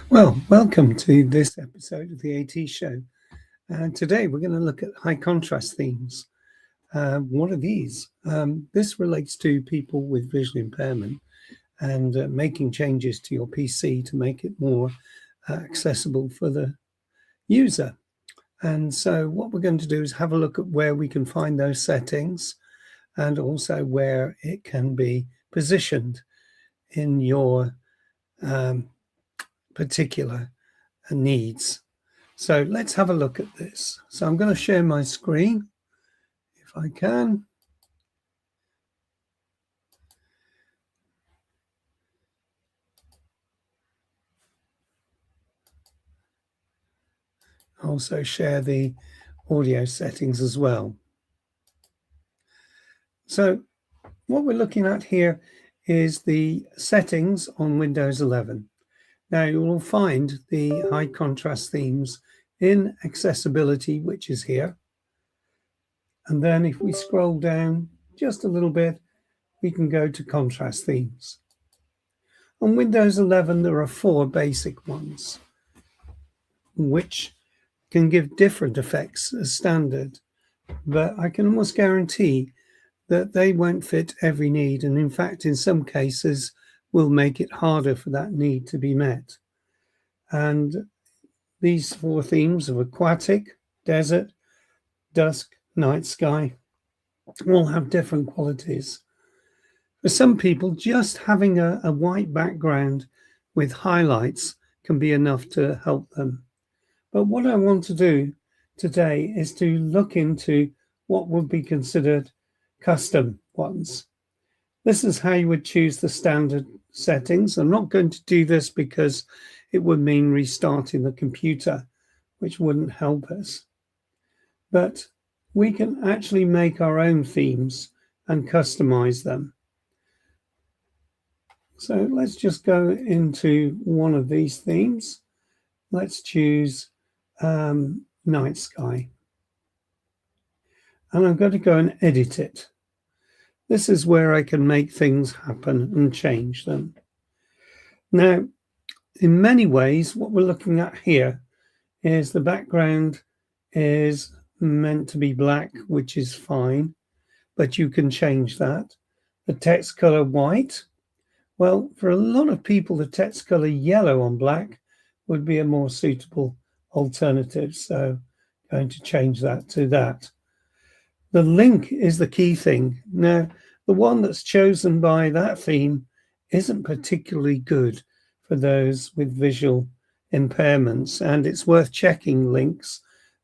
Well, welcome to this episode of the AT Show. And today we're going to look at high contrast themes. What are these? This relates to people with visual impairment and making changes to your PC to make it more accessible for the user. And so, what we're going to do is have a look at where we can find those settings and also where it can be positioned in your particular needs. So let's have a look at this. So I'm going to share my screen if I can. Also share the audio settings as well. So what we're looking at here is the settings on Windows 11. Now you will find the high contrast themes in accessibility, which is here. And then if we scroll down just a little bit, we can go to contrast themes. On Windows 11, there are 4 basic ones, which can give different effects as standard, but I can almost guarantee that they won't fit every need, and in fact, in some cases, will make it harder for that need to be met. And these 4 themes of aquatic, desert, dusk, night sky all have different qualities. For some people, just having a white background with highlights can be enough to help them. But what I want to do today is to look into what would be considered custom ones. This is how you would choose the standard settings. I'm not going to do this because it would mean restarting the computer, which wouldn't help us. But we can actually make our own themes and customize them. So let's just go into one of these themes. Let's choose night sky. And I'm going to go and edit it. This is where I can make things happen and change them. Now, in many ways, what we're looking at here is the background is meant to be black, which is fine, but you can change that. The text color white. Well, for a lot of people, the text color yellow on black would be a more suitable alternative. So I'm going to change that to that. The link is the key thing. Now, the one that's chosen by that theme isn't particularly good for those with visual impairments, and it's worth checking links,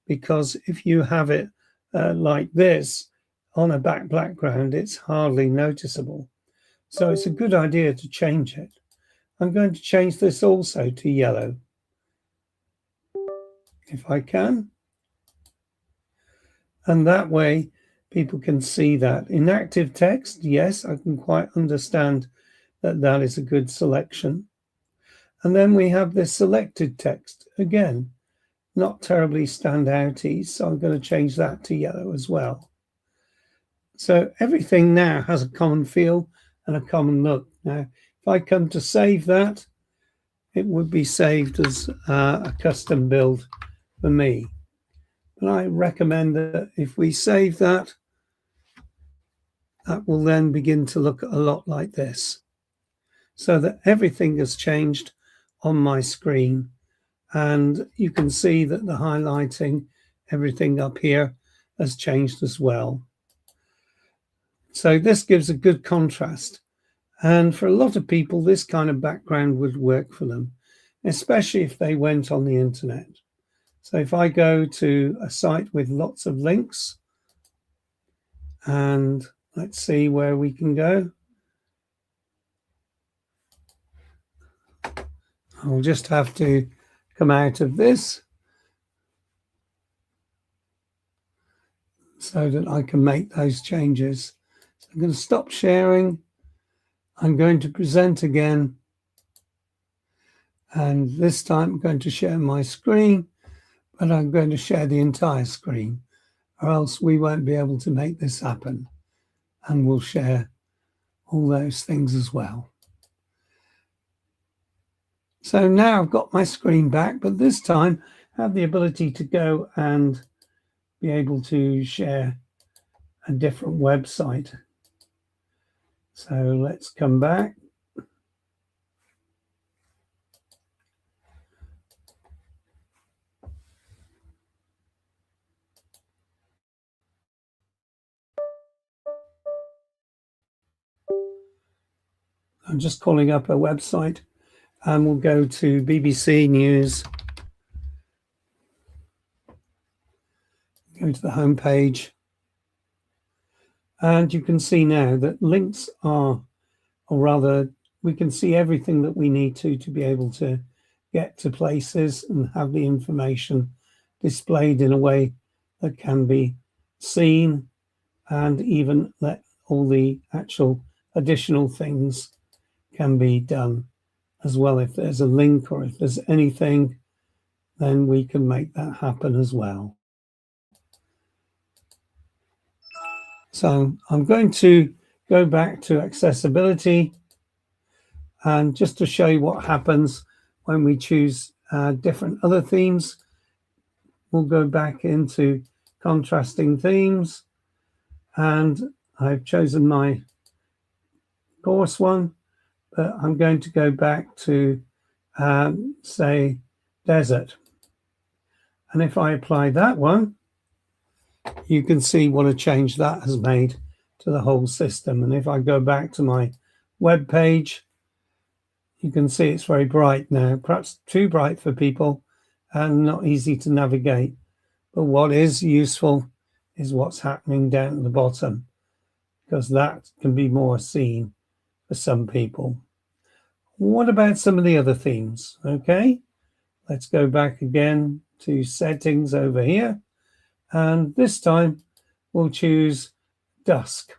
because if you have it like this on a background, it's hardly noticeable. So it's a good idea to change it. I'm going to change this also to yellow, if I can. And that way, people can see that. Inactive text, yes, I can quite understand that that is a good selection. And then we have this selected text. Again, not terribly standouty, so I'm going to change that to yellow as well. So everything now has a common feel and a common look. Now, if I come to save that, it would be saved as a custom build for me. And I recommend that if we save that, that will then begin to look a lot like this, so that everything has changed on my screen. And you can see that the highlighting, everything up here has changed as well. So this gives a good contrast. And for a lot of people, this kind of background would work for them, especially if they went on the internet. So if I go to a site with lots of links, and let's see where we can go. I'll just have to come out of this so that I can make those changes. So I'm going to stop sharing. I'm going to present again. And this time I'm going to share my screen, but I'm going to share the entire screen, or else we won't be able to make this happen. And we'll share all those things as well. So now I've got my screen back, but this time I have the ability to go and be able to share a different website. So let's come back. I'm just calling up a website, and we'll go to BBC News. Go to the home page, and you can see now that links are, or rather, we can see everything that we need to be able to get to places and have the information displayed in a way that can be seen, and even let all the actual additional things can be done as well. If there's a link or if there's anything, then we can make that happen as well. So I'm going to go back to accessibility, and just to show you what happens when we choose different other themes, we'll go back into contrasting themes, and I've chosen my course one, but I'm going to go back to say desert. And if I apply that one, you can see what a change that has made to the whole system. And if I go back to my web page, you can see it's very bright now, perhaps too bright for people and not easy to navigate. But what is useful is what's happening down at the bottom, because that can be more seen for some people. What about some of the other themes? Okay, let's go back again to settings over here. And this time we'll choose dusk.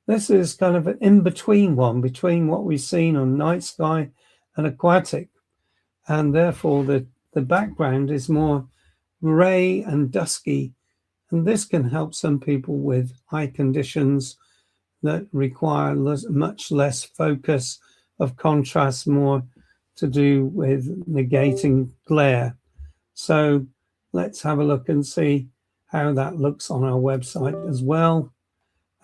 This is kind of an in-between one between what we've seen on night sky and aquatic. And therefore the background is more gray and dusky. And this can help some people with eye conditions that require much less focus of contrast, more to do with negating glare. So let's have a look and see how that looks on our website as well.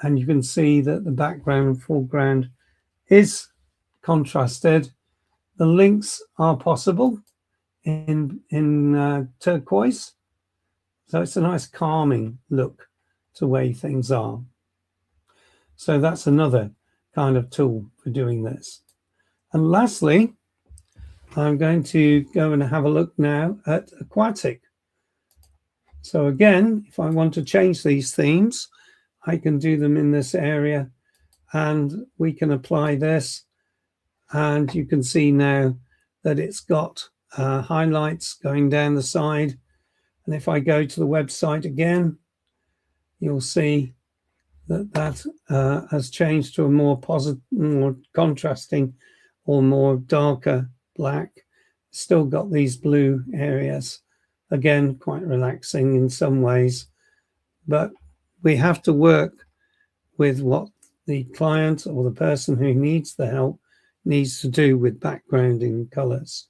And you can see that the background, foreground is contrasted. The links are possible in turquoise. So it's a nice calming look to the way things are. So that's another kind of tool for doing this. And lastly, I'm going to go and have a look now at aquatic. So again, if I want to change these themes, I can do them in this area, and we can apply this. And you can see now that it's got highlights going down the side. And if I go to the website again, you'll see that has changed to a more positive, more contrasting, or more darker black. Still got these blue areas. Again, quite relaxing in some ways, but we have to work with what the client or the person who needs the help needs to do with backgrounding colors.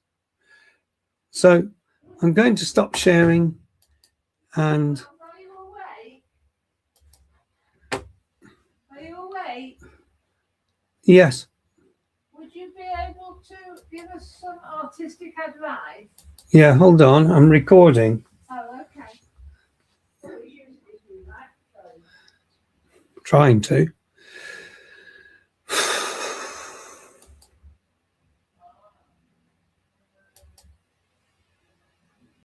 So I'm going to stop sharing, and are you awake? Yes. Would you be able to give us some artistic advice? Yeah, hold on, I'm recording. Oh, okay. Trying to.